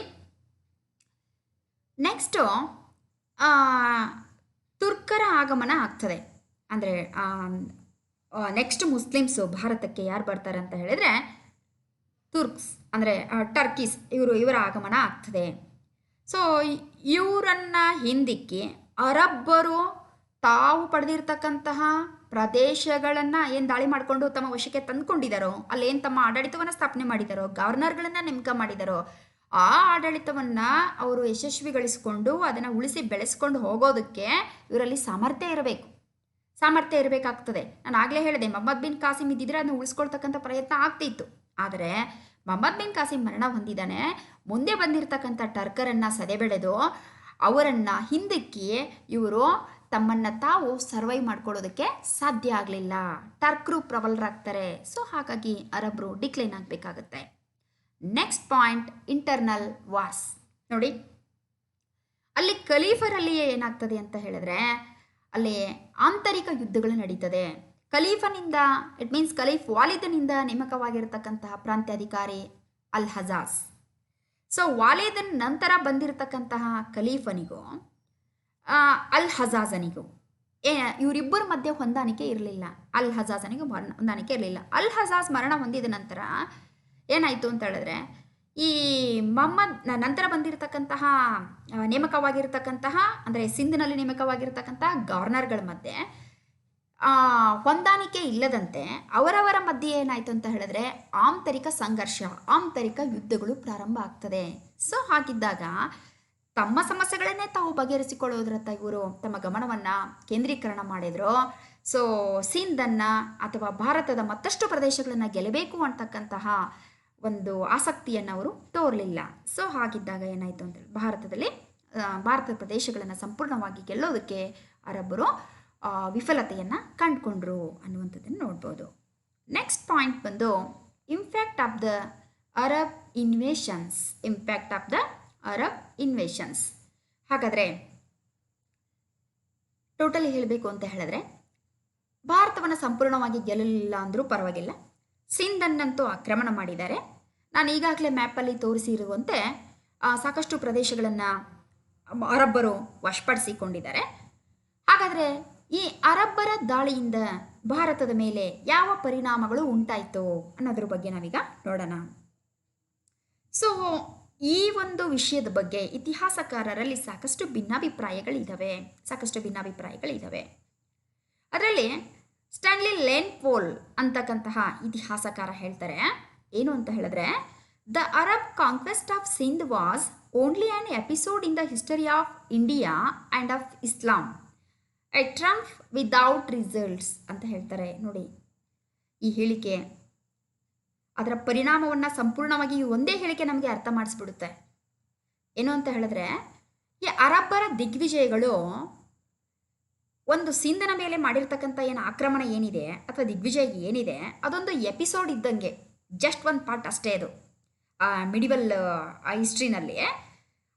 ನೆಕ್ಸ್ಟು ತುರ್ಕರ ಆಗಮನ ಆಗ್ತದೆ. ಅಂದರೆ ನೆಕ್ಸ್ಟ್ ಮುಸ್ಲಿಮ್ಸು ಭಾರತಕ್ಕೆ ಯಾರು ಬರ್ತಾರೆ ಅಂತ ಹೇಳಿದರೆ ತುರ್ಕ್ಸ್, ಅಂದರೆ ಟರ್ಕೀಸ್, ಇವರ ಆಗಮನ ಆಗ್ತದೆ. ಸೊ ಇವರನ್ನು ಹಿಂದಿಕ್ಕಿ ಅರಬ್ಬರು ತಾವು ಪಡೆದಿರ್ತಕ್ಕಂತಹ ಪ್ರದೇಶಗಳನ್ನು ಏನು ದಾಳಿ ಮಾಡಿಕೊಂಡು ತಮ್ಮ ವಶಕ್ಕೆ ತಂದುಕೊಂಡಿದ್ದಾರೋ, ಅಲ್ಲೇನು ತಮ್ಮ ಆಡಳಿತವನ್ನು ಸ್ಥಾಪನೆ ಮಾಡಿದಾರೋ, ಗವರ್ನರ್ಗಳನ್ನು ನೇಮಕ ಮಾಡಿದಾರೋ, ಆ ಆಡಳಿತವನ್ನು ಅವರು ಯಶಸ್ವಿಗೊಳಿಸಿಕೊಂಡು ಅದನ್ನು ಉಳಿಸಿ ಬೆಳೆಸ್ಕೊಂಡು ಹೋಗೋದಕ್ಕೆ ಇವರಲ್ಲಿ ಸಾಮರ್ಥ್ಯ ಇರಬೇಕಾಗ್ತದೆ. ನಾನು ಆಗಲೇ ಹೇಳಿದೆ, ಮೊಹಮ್ಮದ್ ಬಿನ್ ಕಾಸಿಮ್ ಇದ್ದಿದ್ರೆ ಅದನ್ನು ಉಳಿಸ್ಕೊಳ್ತಕ್ಕಂಥ ಪ್ರಯತ್ನ ಆಗ್ತಿತ್ತು. ಆದರೆ ಮೊಹಮ್ಮದ್ ಬಿನ್ ಕಾಸಿಮ್ ಮರಣ ಹೊಂದಿದ್ದಾನೆ. ಮುಂದೆ ಬಂದಿರತಕ್ಕಂಥ ಟರ್ಕರನ್ನು ಸದೆಬೆಳೆದು ಅವರನ್ನು ಹಿಂದಕ್ಕೆ ಇವರು ತಮ್ಮನ್ನು ತಾವು ಸರ್ವೈವ್ ಮಾಡ್ಕೊಳ್ಳೋದಕ್ಕೆ ಸಾಧ್ಯ ಆಗಲಿಲ್ಲ. ಟರ್ಕರು ಪ್ರಬಲರಾಗ್ತಾರೆ. ಸೊ ಹಾಗಾಗಿ ಅರಬ್ರು ಡಿಕ್ಲೈನ್ ಆಗಬೇಕಾಗತ್ತೆ. Next point, internal wars. ನೋಡಿ, ಅಲ್ಲಿ ಖಲೀಫರಲ್ಲಿ ಏನಾಗ್ತದೆ ಅಂತ ಹೇಳಿದ್ರೆ ಅಲ್ಲಿ ಆಂತರಿಕ ಯುದ್ಧಗಳು ನಡೀತದೆ. ಖಲೀಫನಿಂದ, ಇಟ್ ಮೀನ್ಸ್ ಖಲೀಫ್ ವಾಲಿದನಿಂದ ನೇಮಕವಾಗಿರತಕ್ಕಂತಹ ಪ್ರಾಂತ್ಯಾಧಿಕಾರಿ ಅಲ್ ಹಜಾಜ್. ಸೊ ವಾಲಿದನ್ ನಂತರ ಬಂದಿರತಕ್ಕಂತಹ ಖಲೀಫನಿಗೂ ಅಲ್ ಹಜಾಜನಿಗೂ ಇವರಿಬ್ಬರ ಮಧ್ಯೆ ಹೊಂದಾಣಿಕೆ ಇರಲಿಲ್ಲ. ಅಲ್ ಹಜಾಜನಿಗೂ ಹೊಂದಾಣಿಕೆ ಇರಲಿಲ್ಲ. ಅಲ್ ಹಜಾಜ್ ಮರಣ ಹೊಂದಿದ ನಂತರ ಏನಾಯಿತು ಅಂತ ಹೇಳಿದ್ರೆ, ಈ ಮೊಹಮ್ಮದ್ ನಂತರ ಬಂದಿರತಕ್ಕಂತಹ ನೇಮಕವಾಗಿರ್ತಕ್ಕಂತಹ, ಅಂದರೆ ಸಿಂಧ್ನಲ್ಲಿ ನೇಮಕವಾಗಿರ್ತಕ್ಕಂತಹ ಗವರ್ನರ್ಗಳ ಮಧ್ಯೆ ಹೊಂದಾಣಿಕೆ ಇಲ್ಲದಂತೆ ಅವರವರ ಮಧ್ಯೆ ಏನಾಯಿತು ಅಂತ ಹೇಳಿದ್ರೆ ಆಂತರಿಕ ಸಂಘರ್ಷ, ಆಂತರಿಕ ಯುದ್ಧಗಳು ಪ್ರಾರಂಭ ಆಗ್ತದೆ. ಸೊ ಹಾಗಿದ್ದಾಗ ತಮ್ಮ ಸಮಸ್ಯೆಗಳನ್ನೇ ತಾವು ಬಗೆಹರಿಸಿಕೊಳ್ಳೋದ್ರತ್ತ ಇವರು ತಮ್ಮ ಗಮನವನ್ನು ಕೇಂದ್ರೀಕರಣ ಮಾಡಿದ್ರು. ಸೊ ಸಿಂಧನ್ನು ಅಥವಾ ಭಾರತದ ಮತ್ತಷ್ಟು ಪ್ರದೇಶಗಳನ್ನು ಗೆಲ್ಲಬೇಕು ಅಂತಕ್ಕಂತಹ ಒಂದು ಆಸಕ್ತಿಯನ್ನು ಅವರು ತೋರಲಿಲ್ಲ. ಸೊ ಹಾಗಿದ್ದಾಗ ಏನಾಯಿತು ಅಂತೇಳಿ ಭಾರತದ ಪ್ರದೇಶಗಳನ್ನು ಸಂಪೂರ್ಣವಾಗಿ ಗೆಲ್ಲೋದಕ್ಕೆ ಅರಬ್ಬರು ವಿಫಲತೆಯನ್ನು ಕಂಡುಕೊಂಡ್ರು ಅನ್ನುವಂಥದ್ದನ್ನು ನೋಡ್ಬೋದು. ನೆಕ್ಸ್ಟ್ ಪಾಯಿಂಟ್ ಬಂದು impact of the Arab invasions. ಹಾಗಾದರೆ ಟೋಟಲಿ ಹೇಳಬೇಕು ಅಂತ ಹೇಳಿದ್ರೆ, ಭಾರತವನ್ನು ಸಂಪೂರ್ಣವಾಗಿ ಗೆಲ್ಲಲಿಲ್ಲ ಅಂದರೂ ಪರವಾಗಿಲ್ಲ, ಸಿಂಧನ್ನಂತೂ ಆಕ್ರಮಣ ಮಾಡಿದ್ದಾರೆ. ನಾನು ಈಗಾಗಲೇ ಮ್ಯಾಪಲ್ಲಿ ತೋರಿಸಿರುವಂತೆ ಸಾಕಷ್ಟು ಪ್ರದೇಶಗಳನ್ನು ಅರಬ್ಬರು ವಶಪಡಿಸಿಕೊಂಡಿದ್ದಾರೆ. ಹಾಗಾದರೆ ಈ ಅರಬ್ಬರ ದಾಳಿಯಿಂದ ಭಾರತದ ಮೇಲೆ ಯಾವ ಪರಿಣಾಮಗಳು ಉಂಟಾಯಿತು ಅನ್ನೋದ್ರ ಬಗ್ಗೆ ನಾವೀಗ ನೋಡೋಣ. ಸೊ ಈ ಒಂದು ವಿಷಯದ ಬಗ್ಗೆ ಇತಿಹಾಸಕಾರರಲ್ಲಿ ಸಾಕಷ್ಟು ಭಿನ್ನಾಭಿಪ್ರಾಯಗಳಿದ್ದಾವೆ. ಅದರಲ್ಲಿ ಸ್ಟ್ಯಾನ್ಲಿ ಲೇನ್ ಪೋಲ್ ಅಂತಕ್ಕಂತಹ ಇತಿಹಾಸಕಾರ ಹೇಳ್ತಾರೆ, ಏನು ಅಂತ ಹೇಳಿದ್ರೆ, the Arab conquest of Sindh was only an episode in the history of India and of Islam, a triumph without results ಅಂತ ಹೇಳ್ತಾರೆ. ನೋಡಿ, ಈ ಹೇಳಿಕೆ, ಅದರ ಪರಿಣಾಮವನ್ನು ಸಂಪೂರ್ಣವಾಗಿ ಈ ಒಂದೇ ಹೇಳಿಕೆ ನಮಗೆ ಅರ್ಥ ಮಾಡಿಸ್ಬಿಡುತ್ತೆ. ಏನು ಅಂತ ಹೇಳಿದ್ರೆ, ಈ ಅರಬ್ಬರ ದಿಗ್ವಿಜಯಗಳು ಒಂದು ಸಿಂಧನ ಮೇಲೆ ಮಾಡಿರ್ತಕ್ಕಂಥ ಏನು ಆಕ್ರಮಣ ಏನಿದೆ ಅಥವಾ ದಿಗ್ವಿಜಯ ಏನಿದೆ, ಅದೊಂದು ಎಪಿಸೋಡ್ ಇದ್ದಂಗೆ, ಜಸ್ಟ್ ಒಂದು ಪಾರ್ಟ್ ಅಷ್ಟೇ. ಅದು ಮಿಡಿವಲ್ ಹಿಸ್ಟ್ರಿನಲ್ಲಿ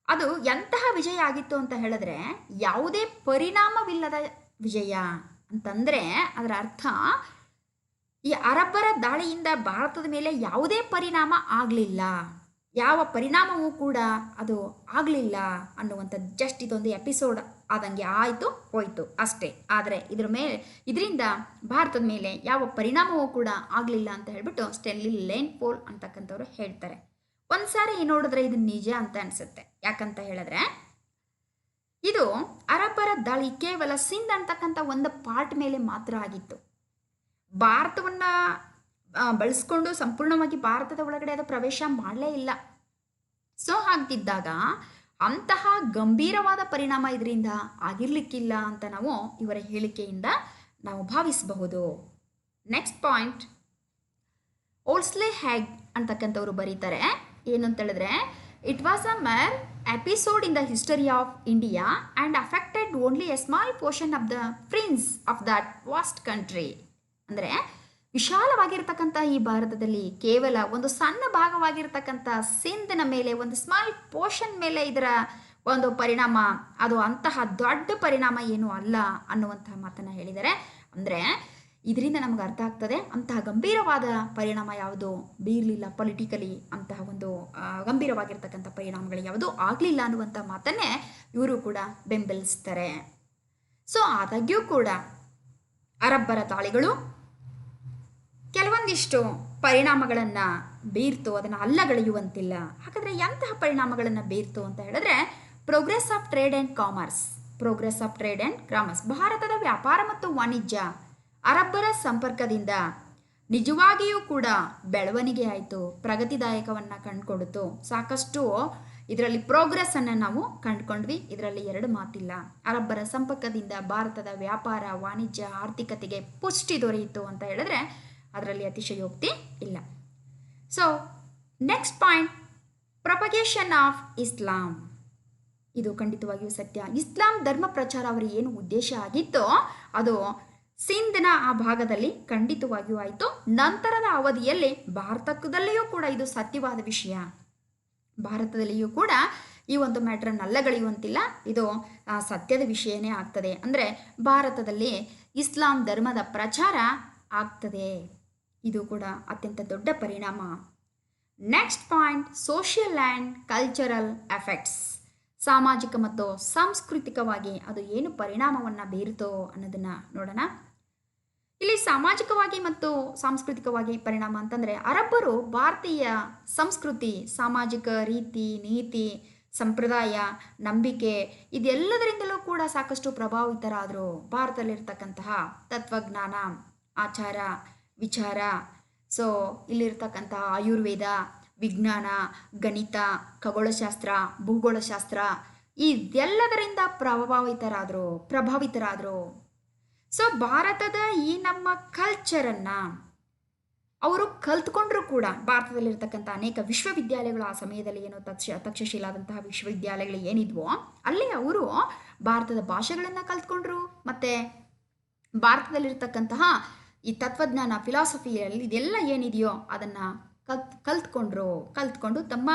ಅದು ಎಂತಹ ವಿಜಯ ಆಗಿತ್ತು ಅಂತ ಹೇಳಿದ್ರೆ, ಯಾವುದೇ ಪರಿಣಾಮವಿಲ್ಲದ ವಿಜಯ ಅಂತಂದರೆ ಅದರ ಅರ್ಥ ಈ ಅರಬ್ಬರ ದಾಳಿಯಿಂದ ಭಾರತದ ಮೇಲೆ ಯಾವುದೇ ಪರಿಣಾಮ ಆಗಲಿಲ್ಲ, ಯಾವ ಪರಿಣಾಮವೂ ಕೂಡ ಅದು ಆಗಲಿಲ್ಲ ಅನ್ನುವಂಥದ್ದು. ಜಸ್ಟ್ ಇದೊಂದು ಎಪಿಸೋಡ್ ಆದಂಗೆ ಆಯಿತು ಹೋಯಿತು ಅಷ್ಟೇ. ಆದರೆ ಇದರಿಂದ ಭಾರತದ ಮೇಲೆ ಯಾವ ಪರಿಣಾಮವೂ ಕೂಡ ಆಗಲಿಲ್ಲ ಅಂತ ಹೇಳ್ಬಿಟ್ಟು ಸ್ಟ್ಯಾನ್ಲಿ ಲೇನ್ ಪೋಲ್ ಅಂತಕ್ಕಂಥವ್ರು ಹೇಳ್ತಾರೆ. ಒಂದು ಸಾರಿ ನೋಡಿದ್ರೆ ಇದು ನಿಜ ಅಂತ ಅನಿಸುತ್ತೆ. ಯಾಕಂತ ಹೇಳಿದ್ರೆ, ಇದು ಅರಬ್ಬರ ದಾಳಿ ಕೇವಲ ಸಿಂಧ್ ಅಂತಕ್ಕಂಥ ಒಂದು ಪಾರ್ಟ್ ಮೇಲೆ ಮಾತ್ರ ಆಗಿತ್ತು. ಭಾರತವನ್ನು ಬಳಸ್ಕೊಂಡು ಸಂಪೂರ್ಣವಾಗಿ ಭಾರತದ ಒಳಗಡೆ ಅದು ಪ್ರವೇಶ ಮಾಡಲೇ ಇಲ್ಲ. ಸೊ ಹಾಗಿದ್ದಾಗ ಅಂತಹ ಗಂಭೀರವಾದ ಪರಿಣಾಮ ಇದರಿಂದ ಆಗಿರಲಿಕ್ಕಿಲ್ಲ ಅಂತ ನಾವು ಇವರ ಹೇಳಿಕೆಯಿಂದ ನಾವು ಭಾವಿಸಬಹುದು. ನೆಕ್ಸ್ಟ್ ಪಾಯಿಂಟ್, ಓಲ್ಸ್ಲೆ ಹ್ಯಾಗ್ ಅಂತಕ್ಕಂಥವ್ರು ಬರೀತಾರೆ, ಏನು ಅಂತ ಹೇಳಿದ್ರೆ, it was a mere episode in the history of India and affected only a small portion of the prince of that vast country. ಅಂದರೆ ವಿಶಾಲವಾಗಿರ್ತಕ್ಕಂಥ ಈ ಭಾರತದಲ್ಲಿ ಕೇವಲ ಒಂದು ಸಣ್ಣ ಭಾಗವಾಗಿರ್ತಕ್ಕಂಥ ಸಿಂಧ್ನ ಮೇಲೆ, ಒಂದು ಸ್ಮಾಲ್ ಪೋರ್ಷನ್ ಮೇಲೆ ಇದರ ಒಂದು ಪರಿಣಾಮ, ಅದು ಅಂತಹ ದೊಡ್ಡ ಪರಿಣಾಮ ಏನೂ ಅಲ್ಲ ಅನ್ನುವಂತಹ ಮಾತನ್ನು ಹೇಳಿದ್ದಾರೆ. ಅಂದರೆ ಇದರಿಂದ ನಮ್ಗೆ ಅರ್ಥ ಆಗ್ತದೆ ಅಂತಹ ಗಂಭೀರವಾದ ಪರಿಣಾಮ ಯಾವುದು ಬೀರಲಿಲ್ಲ, ಪೊಲಿಟಿಕಲಿ ಅಂತಹ ಒಂದು ಗಂಭೀರವಾಗಿರ್ತಕ್ಕಂಥ ಪರಿಣಾಮಗಳು ಯಾವುದು ಆಗಲಿಲ್ಲ ಅನ್ನುವಂಥ ಮಾತನ್ನೇ ಇವರು ಕೂಡ ಬೆಂಬಲಿಸ್ತಾರೆ. ಸೊ ಆದಾಗ್ಯೂ ಕೂಡ ಅರಬ್ಬರ ದಾಳಿಗಳು ಕೆಲವೊಂದಿಷ್ಟು ಪರಿಣಾಮಗಳನ್ನು ಬೀರ್ತು, ಅದನ್ನು ಅಲ್ಲಗಳೆಯುವಂತಿಲ್ಲ. ಹಾಗಾದರೆ ಎಂತಹ ಪರಿಣಾಮಗಳನ್ನು ಬೀರ್ತು ಅಂತ ಹೇಳಿದ್ರೆ, progress of trade and commerce. Progress of trade and commerce, ಭಾರತದ ವ್ಯಾಪಾರ ಮತ್ತು ವಾಣಿಜ್ಯ ಅರಬ್ಬರ ಸಂಪರ್ಕದಿಂದ ನಿಜವಾಗಿಯೂ ಕೂಡ ಬೆಳವಣಿಗೆ ಆಯಿತು, ಪ್ರಗತಿದಾಯಕವನ್ನು ಕಂಡುಕೊಡ್ತು. ಸಾಕಷ್ಟು ಇದರಲ್ಲಿ ಪ್ರೋಗ್ರೆಸ್ಸನ್ನು ನಾವು ಕಂಡುಕೊಂಡ್ವಿ, ಇದರಲ್ಲಿ ಎರಡು ಮಾತಿಲ್ಲ. ಅರಬ್ಬರ ಸಂಪರ್ಕದಿಂದ ಭಾರತದ ವ್ಯಾಪಾರ, ವಾಣಿಜ್ಯ, ಆರ್ಥಿಕತೆಗೆ ಪುಷ್ಟಿ ದೊರೆಯಿತು ಅಂತ ಹೇಳಿದ್ರೆ ಅದರಲ್ಲಿ ಅತಿಶಯೋಕ್ತಿ ಇಲ್ಲ. So next point, propagation of ಇಸ್ಲಾಂ. ಇದು ಖಂಡಿತವಾಗಿಯೂ ಸತ್ಯ. ಇಸ್ಲಾಂ ಧರ್ಮ ಪ್ರಚಾರ ಅವರ ಏನು ಉದ್ದೇಶ ಆಗಿತ್ತೋ ಅದು ಸಿಂಧ್ನ ಆ ಭಾಗದಲ್ಲಿ ಖಂಡಿತವಾಗಿಯೂ ಆಯಿತು. ನಂತರದ ಅವಧಿಯಲ್ಲಿ ಭಾರತದಲ್ಲಿಯೂ ಕೂಡ ಇದು ಸತ್ಯವಾದ ವಿಷಯ. ಭಾರತದಲ್ಲಿಯೂ ಕೂಡ ಈ ಒಂದು ಮ್ಯಾಟ್ರನ್ನು ಅಲ್ಲಗಳೆಯುವಂತಿಲ್ಲ, ಇದು ಸತ್ಯದ ವಿಷಯನೇ ಆಗ್ತದೆ. ಅಂದರೆ ಭಾರತದಲ್ಲಿ ಇಸ್ಲಾಂ ಧರ್ಮದ ಪ್ರಚಾರ ಆಗ್ತದೆ. ಇದು ಕೂಡ ಅತ್ಯಂತ ದೊಡ್ಡ ಪರಿಣಾಮ. Next point, social and cultural effects. ಸಾಮಾಜಿಕ ಮತ್ತು ಸಾಂಸ್ಕೃತಿಕವಾಗಿ ಅದು ಏನು ಪರಿಣಾಮವನ್ನು ಬೀರುತ್ತೋ ಅನ್ನೋದನ್ನು ನೋಡೋಣ. ಇಲ್ಲಿ ಸಾಮಾಜಿಕವಾಗಿ ಮತ್ತು ಸಾಂಸ್ಕೃತಿಕವಾಗಿ ಪರಿಣಾಮ ಅಂತಂದರೆ, ಅರಬ್ಬರು ಭಾರತೀಯ ಸಂಸ್ಕೃತಿ, ಸಾಮಾಜಿಕ ರೀತಿ ನೀತಿ, ಸಂಪ್ರದಾಯ, ನಂಬಿಕೆ ಇದೆಲ್ಲದರಿಂದಲೂ ಕೂಡ ಸಾಕಷ್ಟು ಪ್ರಭಾವಿತರಾದರು. ಭಾರತದಲ್ಲಿರ್ತಕ್ಕಂತಹ ತತ್ವಜ್ಞಾನ, ಆಚಾರ ವಿಚಾರ, ಸೊ ಇಲ್ಲಿರ್ತಕ್ಕಂತಹ ಆಯುರ್ವೇದ, ವಿಜ್ಞಾನ, ಗಣಿತ, ಖಗೋಳಶಾಸ್ತ್ರ, ಭೂಗೋಳಶಾಸ್ತ್ರ ಇದೆಲ್ಲದರಿಂದ ಪ್ರಭಾವಿತರಾದರು. ಸೊ ಭಾರತದ ಈ ನಮ್ಮ ಕಲ್ಚರನ್ನು ಅವರು ಕಲ್ತ್ಕೊಂಡ್ರು ಕೂಡ. ಭಾರತದಲ್ಲಿರ್ತಕ್ಕಂಥ ಅನೇಕ ವಿಶ್ವವಿದ್ಯಾಲಯಗಳು ಆ ಸಮಯದಲ್ಲಿ ಏನೋ ತಕ್ಷಶಿಲಾದಂತಹ ವಿಶ್ವವಿದ್ಯಾಲಯಗಳು ಏನಿದ್ವೋ ಅಲ್ಲಿ ಅವರು ಭಾರತದ ಭಾಷೆಗಳನ್ನು ಕಲ್ತ್ಕೊಂಡ್ರು. ಮತ್ತು ಭಾರತದಲ್ಲಿರ್ತಕ್ಕಂತಹ ಈ ತತ್ವಜ್ಞಾನ, ಫಿಲಾಸಫಿಯಲ್ಲಿ ಇದೆಲ್ಲ ಏನಿದೆಯೋ ಅದನ್ನು ಕಲ್ತ್ಕೊಂಡು ತಮ್ಮ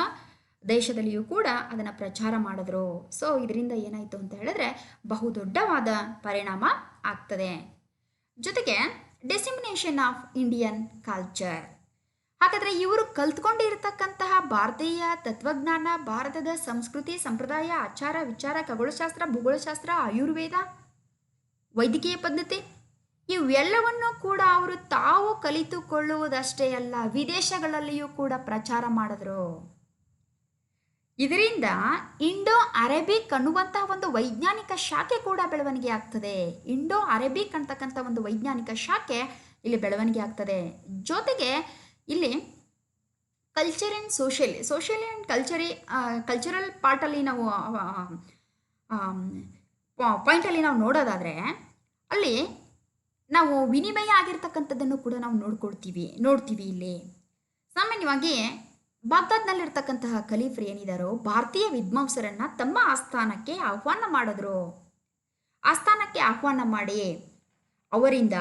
ದೇಶದಲ್ಲಿಯೂ ಕೂಡ ಅದನ್ನು ಪ್ರಚಾರ ಮಾಡಿದ್ರು. ಸೊ ಇದರಿಂದ ಏನಾಯಿತು ಅಂತ ಹೇಳಿದ್ರೆ ಬಹುದೊಡ್ಡವಾದ ಪರಿಣಾಮ ಆಗ್ತದೆ. ಜೊತೆಗೆ ಡಿಸಿಮಿನೇಷನ್ ಆಫ್ ಇಂಡಿಯನ್ ಕಲ್ಚರ್. ಹಾಗಾದರೆ ಇವರು ಕಲ್ತ್ಕೊಂಡಿರ್ತಕ್ಕಂತಹ ಭಾರತೀಯ ತತ್ವಜ್ಞಾನ, ಭಾರತದ ಸಂಸ್ಕೃತಿ, ಸಂಪ್ರದಾಯ, ಆಚಾರ ವಿಚಾರ, ಖಗೋಳಶಾಸ್ತ್ರ, ಭೂಗೋಳಶಾಸ್ತ್ರ, ಆಯುರ್ವೇದ, ವೈದ್ಯಕೀಯ ಪದ್ಧತಿ ಇವೆಲ್ಲವನ್ನು ಕೂಡ ಅವರು ತಾವು ಕಲಿತುಕೊಳ್ಳುವುದಷ್ಟೇ ಅಲ್ಲ, ವಿದೇಶಗಳಲ್ಲಿಯೂ ಕೂಡ ಪ್ರಚಾರ ಮಾಡಿದ್ರು. ಇದರಿಂದ ಇಂಡೋ ಅರೇಬಿಕ್ ಅನ್ನುವಂತಹ ಒಂದು ವೈಜ್ಞಾನಿಕ ಶಾಖೆ ಕೂಡ ಬೆಳವಣಿಗೆ ಆಗ್ತದೆ. ಇಂಡೋ ಅರೇಬಿಕ್ ಅಂತಕ್ಕಂಥ ಒಂದು ವೈಜ್ಞಾನಿಕ ಶಾಖೆ ಇಲ್ಲಿ ಬೆಳವಣಿಗೆ ಆಗ್ತದೆ. ಜೊತೆಗೆ ಇಲ್ಲಿ culture and social and cultural ಪಾರ್ಟಲ್ಲಿ ನಾವು ಪಾಯಿಂಟಲ್ಲಿ ನಾವು ನೋಡೋದಾದರೆ ಅಲ್ಲಿ ನಾವು ವಿನಿಮಯ ಆಗಿರ್ತಕ್ಕಂಥದ್ದನ್ನು ಕೂಡ ನಾವು ನೋಡ್ತೀವಿ. ಇಲ್ಲಿ ಸಾಮಾನ್ಯವಾಗಿ ಬಾಗ್ದಾದ್ನಲ್ಲಿರ್ತಕ್ಕಂತಹ ಖಲೀಫರು ಏನಿದಾರೋ ಭಾರತೀಯ ವಿದ್ವಾಂಸರನ್ನು ತಮ್ಮ ಆಸ್ಥಾನಕ್ಕೆ ಆಹ್ವಾನ ಮಾಡಿ ಅವರಿಂದ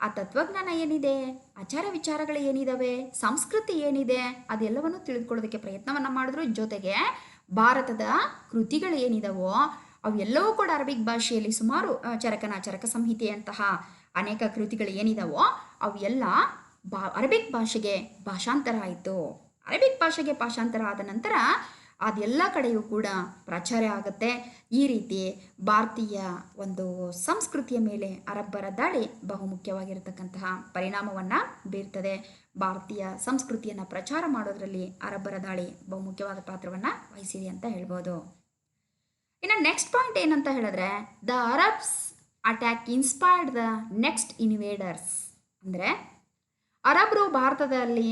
ಆ ತತ್ವಜ್ಞಾನ ಏನಿದೆ, ಆಚಾರ ವಿಚಾರಗಳು ಏನಿದಾವೆ, ಸಂಸ್ಕೃತಿ ಏನಿದೆ ಅದೆಲ್ಲವನ್ನು ತಿಳಿದುಕೊಳ್ಳೋದಕ್ಕೆ ಪ್ರಯತ್ನವನ್ನು ಮಾಡಿದ್ರು. ಜೊತೆಗೆ ಭಾರತದ ಕೃತಿಗಳು ಏನಿದಾವೋ ಅವೆಲ್ಲವೂ ಕೂಡ ಅರಬಿಕ್ ಭಾಷೆಯಲ್ಲಿ ಸುಮಾರು ಚರಕ ಸಂಹಿತೆಯಂತಹ ಅನೇಕ ಕೃತಿಗಳು ಏನಿದಾವೋ ಅವೆಲ್ಲ ಅರಬಿಕ್ ಭಾಷೆಗೆ ಭಾಷಾಂತರ ಆಯಿತು. ಅರಬಿಕ್ ಭಾಷೆಗೆ ಭಾಷಾಂತರ ಆದ ನಂತರ ಅದೆಲ್ಲ ಕಡೆಯೂ ಕೂಡ ಪ್ರಚಾರ ಆಗುತ್ತೆ. ಈ ರೀತಿ ಭಾರತೀಯ ಒಂದು ಸಂಸ್ಕೃತಿಯ ಮೇಲೆ ಅರಬ್ಬರ ದಾಳಿ ಬಹುಮುಖ್ಯವಾಗಿರತಕ್ಕಂತಹ ಪರಿಣಾಮವನ್ನು ಬೀರ್ತದೆ. ಭಾರತೀಯ ಸಂಸ್ಕೃತಿಯನ್ನು ಪ್ರಚಾರ ಮಾಡೋದರಲ್ಲಿ ಅರಬ್ಬರ ದಾಳಿ ಬಹುಮುಖ್ಯವಾದ ಪಾತ್ರವನ್ನು ವಹಿಸಿದೆ ಅಂತ ಹೇಳ್ಬೋದು. ಇನ್ನು ನೆಕ್ಸ್ಟ್ ಪಾಯಿಂಟ್ ಏನಂತ ಹೇಳಿದ್ರೆ, the Arabs attack inspired the next invaders. ಅಂದರೆ ಅರಬ್ರು ಭಾರತದಲ್ಲಿ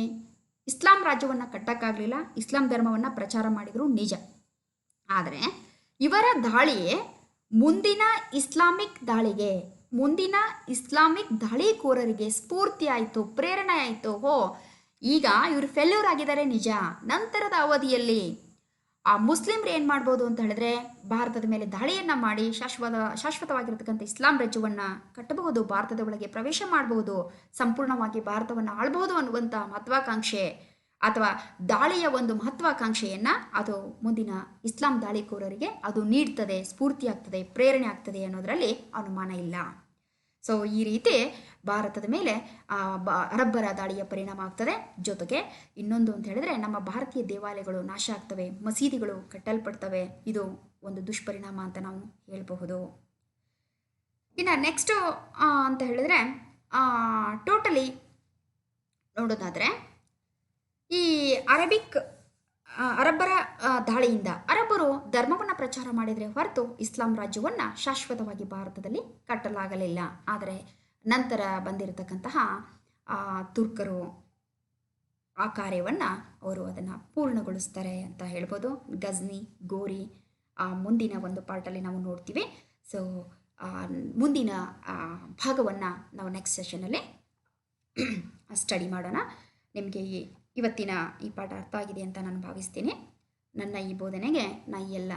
ಇಸ್ಲಾಂ ರಾಜ್ಯವನ್ನು ಕಟ್ಟಕ್ಕಾಗಲಿಲ್ಲ, ಇಸ್ಲಾಂ ಧರ್ಮವನ್ನು ಪ್ರಚಾರ ಮಾಡಿದರು ನಿಜ. ಆದರೆ ಇವರ ದಾಳಿ ಮುಂದಿನ ಇಸ್ಲಾಮಿಕ್ ದಾಳಿಕೋರರಿಗೆ ಸ್ಫೂರ್ತಿ ಆಯಿತು, ಪ್ರೇರಣೆ ಆಯಿತು. ಈಗ ಇವರು ಫೇಲ್ಯೂರ್ ಆಗಿದ್ದಾರೆ ನಿಜ. ನಂತರದ ಅವಧಿಯಲ್ಲಿ ಆ ಮುಸ್ಲಿಮ್ರು ಏನು ಮಾಡ್ಬೋದು ಅಂತ ಹೇಳಿದ್ರೆ ಭಾರತದ ಮೇಲೆ ದಾಳಿಯನ್ನು ಮಾಡಿ ಶಾಶ್ವತವಾಗಿರ್ತಕ್ಕಂಥ ಇಸ್ಲಾಂ ರಾಜ್ಯವನ್ನು ಕಟ್ಟಬಹುದು, ಭಾರತದ ಒಳಗೆ ಪ್ರವೇಶ ಮಾಡಬಹುದು, ಸಂಪೂರ್ಣವಾಗಿ ಭಾರತವನ್ನು ಆಳ್ಬಹುದು ಅನ್ನುವಂಥ ಮಹತ್ವಾಕಾಂಕ್ಷೆ ಅಥವಾ ದಾಳಿಯ ಒಂದು ಮಹತ್ವಾಕಾಂಕ್ಷೆಯನ್ನು ಅದು ಮುಂದಿನ ಇಸ್ಲಾಂ ದಾಳಿಕೋರರಿಗೆ ಅದು ನೀಡ್ತದೆ, ಸ್ಫೂರ್ತಿ ಆಗ್ತದೆ, ಪ್ರೇರಣೆ ಆಗ್ತದೆ ಅನ್ನೋದರಲ್ಲಿ ಅನುಮಾನ ಇಲ್ಲ. ಸೊ ಈ ರೀತಿ ಭಾರತದ ಮೇಲೆ ಅರಬ್ಬರ ದಾಳಿಯ ಪರಿಣಾಮ ಆಗ್ತದೆ. ಜೊತೆಗೆ ಇನ್ನೊಂದು ಅಂತ ಹೇಳಿದ್ರೆ ನಮ್ಮ ಭಾರತೀಯ ದೇವಾಲಯಗಳು ನಾಶ ಆಗ್ತವೆ, ಮಸೀದಿಗಳು ಕಟ್ಟಲ್ಪಡ್ತವೆ. ಇದು ಒಂದು ದುಷ್ಪರಿಣಾಮ ಅಂತ ನಾವು ಹೇಳಬಹುದು. ಇನ್ನು ನೆಕ್ಸ್ಟು ಅಂತ ಹೇಳಿದ್ರೆ ಟೋಟಲಿ ನೋಡೋದಾದರೆ ಈ ಅರಬ್ಬರ ದಾಳಿಯಿಂದ ಅರಬ್ಬರು ಧರ್ಮವನ್ನು ಪ್ರಚಾರ ಮಾಡಿದರೆ ಹೊರತು ಇಸ್ಲಾಂ ರಾಜ್ಯವನ್ನು ಶಾಶ್ವತವಾಗಿ ಭಾರತದಲ್ಲಿ ಕಟ್ಟಲಾಗಲಿಲ್ಲ. ಆದರೆ ನಂತರ ಬಂದಿರತಕ್ಕಂತಹ ತುರ್ಕರು ಆ ಕಾರ್ಯವನ್ನು ಅವರು ಅದನ್ನು ಪೂರ್ಣಗೊಳಿಸ್ತಾರೆ ಅಂತ ಹೇಳ್ಬೋದು. ಗಜ್ನಿ, ಗೋರಿ ಮುಂದಿನ ಒಂದು ಪಾರ್ಟಲ್ಲಿ ನಾವು ನೋಡ್ತೀವಿ. ಸೊ ಮುಂದಿನ ಭಾಗವನ್ನು ನಾವು ನೆಕ್ಸ್ಟ್ ಸೆಷನಲ್ಲಿ ಸ್ಟಡಿ ಮಾಡೋಣ. ನಿಮಗೆ ಇವತ್ತಿನ ಈ ಪಾಠ ಅರ್ಥ ಆಗಿದೆ ಅಂತ ನಾನು ಭಾವಿಸ್ತೀನಿ. ನನ್ನ ಈ ಬೋಧನೆಗೆ ಈ ಎಲ್ಲ